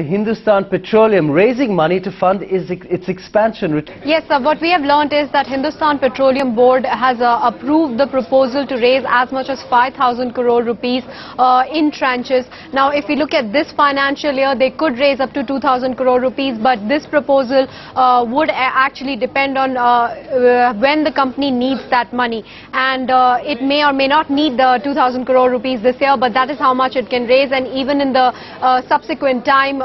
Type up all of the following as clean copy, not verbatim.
Hindustan Petroleum raising money to fund its expansion. Yes, what we have learned is that Hindustan Petroleum Board has approved the proposal to raise as much as 5,000 crore rupees in tranches. Now, if we look at this financial year, they could raise up to 2,000 crore rupees, but this proposal would actually depend on when the company needs that money. And it may or may not need the 2,000 crore rupees this year, but that is how much it can raise, and even in the subsequent time,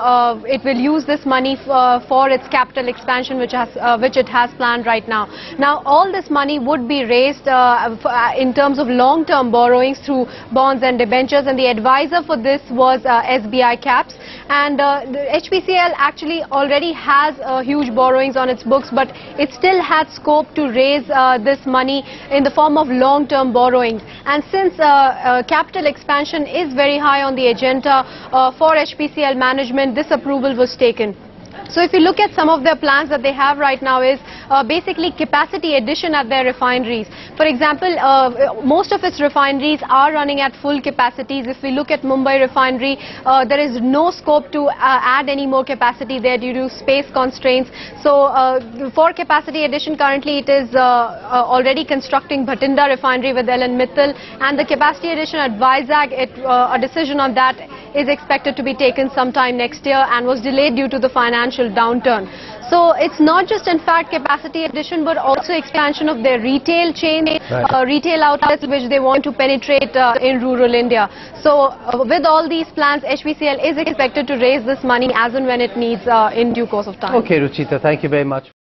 it will use this money for its capital expansion, which it has planned right now. Now, all this money would be raised in terms of long-term borrowings through bonds and debentures, and the advisor for this was SBI Caps. And HPCL actually already has huge borrowings on its books, but it still had scope to raise this money in the form of long-term borrowings. And since capital expansion is very high on the agenda for HPCL management, this approval was taken. So if you look at some of their plans that they have right now is basically capacity addition at their refineries. For example, most of its refineries are running at full capacities. If we look at Mumbai refinery, there is no scope to add any more capacity there due to space constraints. So for capacity addition, currently it is already constructing Bhatinda refinery with L&T Mittal, and the capacity addition at Vizag, a decision on that is expected to be taken sometime next year and was delayed due to the financial downturn. So it's not just in fact capacity addition, but also expansion of their retail chain, retail outlets which they want to penetrate in rural India. So with all these plans, HPCL is expected to raise this money as and when it needs in due course of time. Okay, Ruchita, thank you very much.